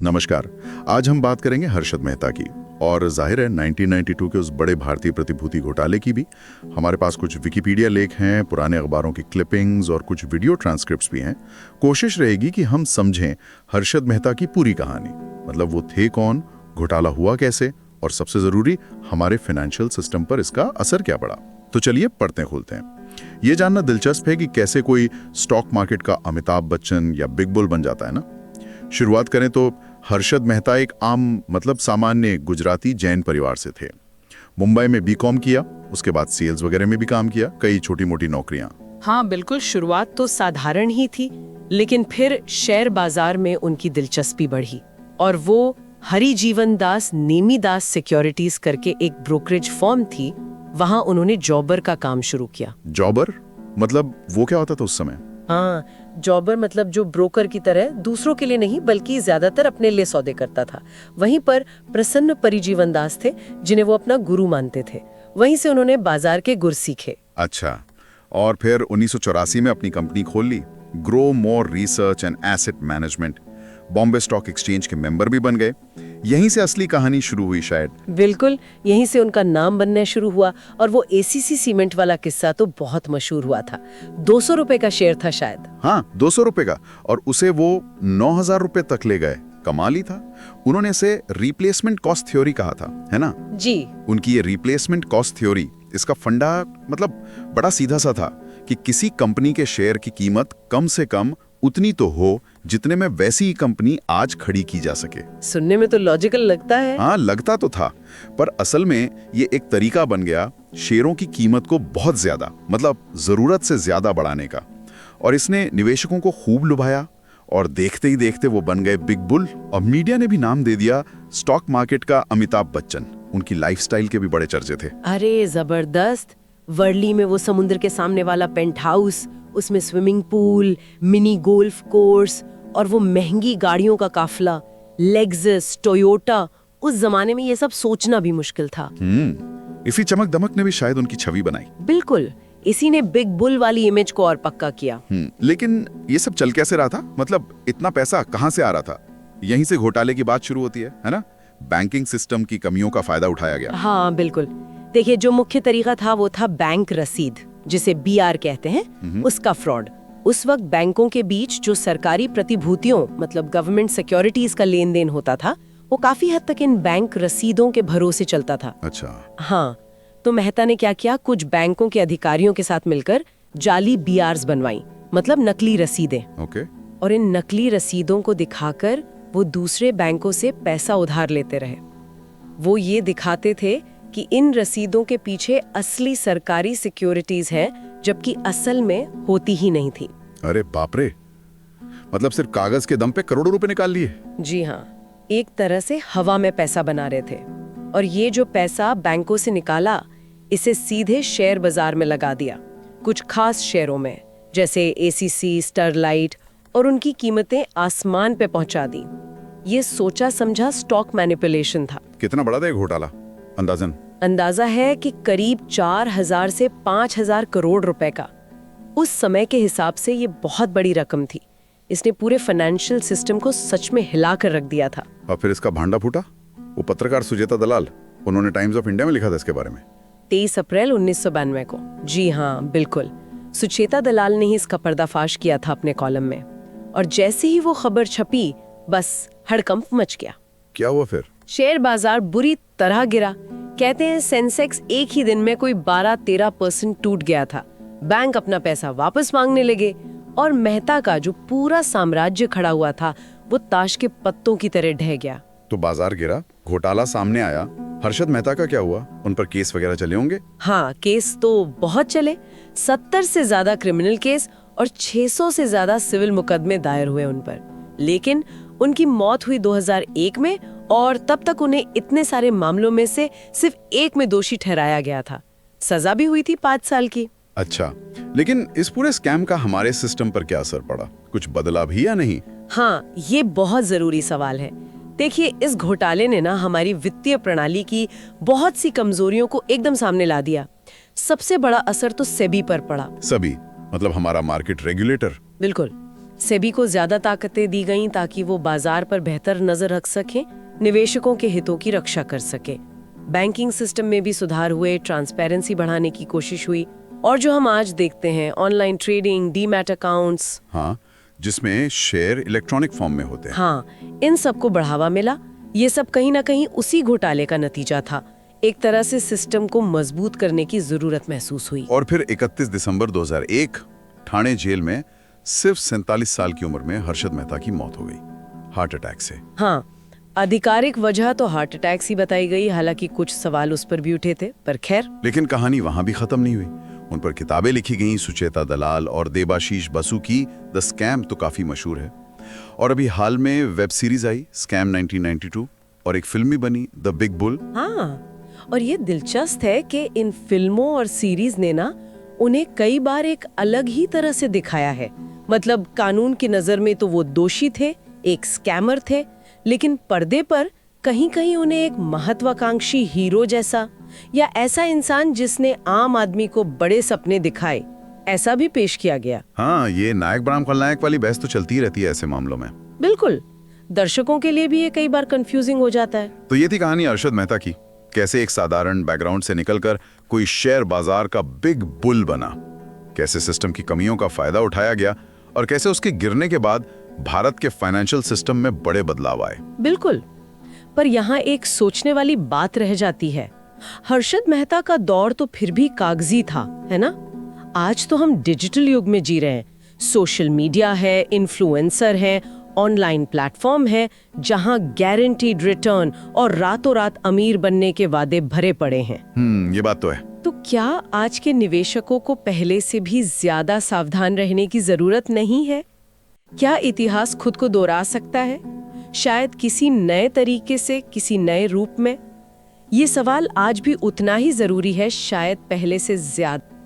नमस्कार। आज हम बात करेंगे हर्षद मेहता की, और जाहिर है 1992 के उस बड़े भारतीय प्रतिभूति घोटाले की भी। हमारे पास कुछ विकिपीडिया लेख हैं, पुराने अखबारों की क्लिपिंग्स और कुछ वीडियो ट्रांसक्रिप्ट्स भी हैं। कोशिश रहेगी कि हम समझें हर्षद मेहता की पूरी कहानी, मतलब वो थे कौन, घोटाला हुआ कैसे, और सबसे जरूरी हमारे फाइनेंशियल सिस्टम पर इसका असर क्या पड़ा। तो चलिए पढ़ते खोलते हैं। ये जानना दिलचस्प है कि कैसे कोई स्टॉक मार्केट का अमिताभ बच्चन या बिग बुल बन जाता है ना। शुरुआत करें तो हर्षद मेहता एक आम मतलब सामान्य गुजराती जैन परिवार से थे। मुंबई में बीकॉम किया, उसके बाद सेल्स वगैरह में भी काम किया, कई छोटी मोटी नौकरियां। हाँ बिल्कुल, शुरुआत तो साधारण ही थी, लेकिन फिर शेयर बाजार में उनकी दिलचस्पी बढ़ी और वो हरिजीवन दास नेमीदास सिक्योरिटीज करके एक ब्रोकरेज फर्म थी, वहां उन्होंने जॉबर का काम शुरू किया। जॉबर मतलब वो क्या होता था उस समय? हाँ, जॉबर मतलब जो ब्रोकर की तरह दूसरों के लिए नहीं बल्कि ज्यादातर अपने लिए सौदे करता था। वहीं पर प्रसन्न परिजीवन दास थे, जिन्हें वो अपना गुरु मानते थे। वहीं से उन्होंने बाजार के गुर सीखे। अच्छा, और फिर 1984 में अपनी कंपनी खोल ली, grow more research and asset management. Bombay stock exchange के मेंबर भी बन गए। यहीं से असली कहानी शुरू हुई शायद। बिल्कुल, यहीं से उनका नाम बनना शुरू हुआ। और वो एसीसी सीमेंट वाला किस्सा तो बहुत मशहूर हुआ था। 200 रुपए का शेयर था शायद। हाँ, 200 रुपए का, और उसे वो 9,000 रुपए तक ले गए। कमाल ही था। उन्होंने इसे रिप्लेसमेंट कॉस्ट थ्योरी कहा था, है ना? जी। उनकी ये रिप्लेसमेंट कॉस्ट थ्योरी, इसका फंडा मतलब बड़ा सीधा सा था कि किसी कंपनी के शेयर की कीमत कम से कम उतनी तो हो जितने में वैसी ही कंपनी आज खड़ी की जा सके। सुनने में तो लॉजिकल लगता है। हाँ, लगता तो था, पर असल में ये एक तरीका बन गया शेयरों की कीमत को बहुत ज्यादा, मतलब जरूरत से ज्यादा बढ़ाने का। और इसने निवेशकों को खूब लुभाया, और देखते ही देखते वो बन गए बिग बुल। और मीडिया ने भी नाम दे दिया स्टॉक मार्केट का अमिताभ बच्चन। उनकी लाइफस्टाइल के भी बड़े चर्चे थे। अरे जबरदस्त। वर्ली में वो समुद्र के सामने वाला पेंट हाउस, उसमें swimming pool, mini golf course और वो महंगी गाड़ियों का काफिला, लेक्सस, टोयोटा। उस जमाने में ये सब सोचना भी मुश्किल था। इसी चमक दमक ने भी शायद उनकी छवि बनाई। बिल्कुल, इसी ने बिग बुल वाली इमेज को और पक्का किया। लेकिन ये सब चल कैसे रहा था? मतलब इतना पैसा कहां से आ रहा था? यहीं से घोटाले की बात शुरू होती है ना? बैंकिंग सिस्टम की कमियों का फायदा उठाया गया। हाँ बिल्कुल। देखिए, जो मुख्य तरीका था वो था बैंक रसीद, जिसे बीआर कहते हैं, उसका फ्रॉड। उस वक्त बैंकों के बीच जो सरकारी प्रतिभूतियों मतलब गवर्नमेंट सिक्योरिटीज का लेन देन होता था, वो काफी हद तक इन बैंक रसीदों के भरोसे चलता था। अच्छा। हाँ, तो मेहता ने क्या किया, कुछ बैंकों के अधिकारियों के साथ मिलकर जाली बीआरस बनवाई, मतलब नकली रसीदें। ओके। और इन नकली रसीदों को दिखाकर वो दूसरे बैंकों से पैसा उधार लेते रहे। वो ये दिखाते थे कि इन रसीदों के पीछे असली सरकारी सिक्योरिटीज हैं, जबकि असल में होती ही नहीं थी। अरे बाप रे, मतलब सिर्फ कागज के दम पे करोड़ों रुपए निकाल लिए। जी हाँ, एक तरह से हवा में पैसा बना रहे थे। और ये जो पैसा बैंकों से निकाला, इसे सीधे शेयर बाजार में लगा दिया, कुछ खास शेयरों में, जैसे एसीसी, स्टरलाइट, और उनकी कीमतें आसमान पे पहुंचा दी। ये सोचा समझा स्टॉक मैनिपुलेशन था। कितना बड़ा था ये घोटाला अंदाजन? अंदाजा है कि करीब 4,000 से 5,000 करोड़ रुपए का। उस समय के हिसाब से ये बहुत बड़ी रकम थी। इसने पूरे फाइनेंशियल सिस्टम को सच में हिला कर रख दिया था। और फिर इसका भांडा फूटा। वो पत्रकार सुचेता दलाल, उन्होंने टाइम्स ऑफ इंडिया में लिखा था इसके बारे में 23 अप्रैल 1992 को। जी हाँ बिल्कुल, सुचेता दलाल ने ही इसका पर्दाफाश किया था अपने कॉलम में। और जैसे ही वो खबर छपी, बस हड़कंप मच गया। क्या हुआ फिर? शेयर बाजार बुरी तरह गिरा। कहते हैं सेंसेक्स एक ही दिन में कोई 12-13% टूट गया था। बैंक अपना पैसा वापस मांगने लगे, और मेहता का जो पूरा साम्राज्य खड़ा हुआ था, वो ताश के पत्तों की तरह ढह गया। तो बाजार गिरा, घोटाला सामने आया। हर्षद मेहता का क्या हुआ? उन पर केस वगैरह चले होंगे? हाँ, केस तो बहुत चले। 70 से ज्यादा क्रिमिनल केस और 600 से ज्यादा सिविल मुकदमे दायर हुए उन पर। लेकिन उनकी मौत हुई 2001 में, और तब तक उन्हें इतने सारे मामलों में से सिर्फ एक में दोषी ठहराया गया था। सजा भी हुई थी 5 साल की। अच्छा, लेकिन इस पूरे स्कैम का हमारे सिस्टम पर क्या असर पड़ा? कुछ बदला भी या नहीं? हाँ, ये बहुत जरूरी सवाल है। देखिए, इस घोटाले ने ना हमारी वित्तीय प्रणाली की बहुत सी कमजोरियों को एकदम सामने ला दिया। सबसे बड़ा असर तो सेबी पर पड़ा। सभी मतलब हमारा मार्केट रेगुलेटर। बिल्कुल, सेबी को ज्यादा ताकतें दी गईं ताकि वो बाजार पर बेहतर नजर रख सके, निवेशकों के हितों की रक्षा कर सके। बैंकिंग सिस्टम में भी सुधार हुए, ट्रांसपेरेंसी बढ़ाने की कोशिश हुई, और जो हम आज देखते हैं ऑनलाइन ट्रेडिंग, डीमैट अकाउंट्स, हाँ, जिसमें शेयर इलेक्ट्रॉनिक फॉर्म में होते हैं। हाँ, इन सबको बढ़ावा मिला। ये सब कहीं ना कहीं उसी घोटाले का नतीजा था। एक तरह से सिस्टम को मजबूत करने की जरूरत महसूस हुई। और फिर 31 दिसंबर 2001 ठाणे जेल में सिर्फ 47 साल की उम्र में हर्षद मेहता की मौत हो गई, हार्ट अटैक से। हाँ, आधिकारिक वजह तो हार्ट अटैक ही बताई गई, हालांकि कुछ सवाल उस पर भी उठे थे, पर खैर। लेकिन कहानी वहां भी खत्म नहीं हुई। उन पर किताबें लिखी गईं, सुचेता दलाल और देबाशीष बसु की द स्कैम तो काफी मशहूर है। और अभी हाल में वेब सीरीज आई स्कैम 1992, और एक फिल्म भी बनी द बिग बुल। हाँ, और ये दिलचस्प है कि इन फिल्मों और सीरीज ने ना उन्हें कई बार एक अलग ही तरह से दिखाया है। मतलब कानून की नजर में तो वो दोषी थे, एक स्कैमर थे, लेकिन पर्दे पर कहीं कहीं उन्हें एक महत्वाकांक्षी हीरो जैसा, या ऐसा इंसान जिसने आम आदमी को बड़े सपने दिखाए, ऐसा भी पेश किया गया। हाँ, ये नायक बनाम खलनायक वाली बहस तो चलती ही रहती है ऐसे मामलों में। बिल्कुल, दर्शकों के लिए भी ये कई बार कंफ्यूजिंग हो जाता है। तो ये थी कहानी हर्षद मेहता की, कैसे एक साधारण बैकग्राउंड से निकलकर कोई शेयर बाजार का बिग बुल बना, कैसे सिस्टम की कमियों का फायदा उठाया गया, और कैसे उसके गिरने के बाद भारत के फाइनेंशियल सिस्टम में बड़े बदलाव आए। बिल्कुल, पर यहाँ एक सोचने वाली बात रह जाती है। हर्षद मेहता का दौर तो फिर भी कागजी था, है ना? आज तो हम डिजिटल युग में जी रहे हैं। सोशल मीडिया है, इन्फ्लुएंसर है, ऑनलाइन प्लेटफॉर्म है, जहां गारंटीड रिटर्न और रातों रात अमीर बनने के वादे भरे पड़े हैं। ये बात तो है। तो क्या आज के निवेशकों को पहले से भी ज्यादा सावधान रहने की जरूरत नहीं है? क्या इतिहास खुद को दोहरा सकता है, शायद किसी नए तरीके से, किसी नए रूप में? ये सवाल आज भी उतना ही जरूरी है, शायद पहले से ज्यादा।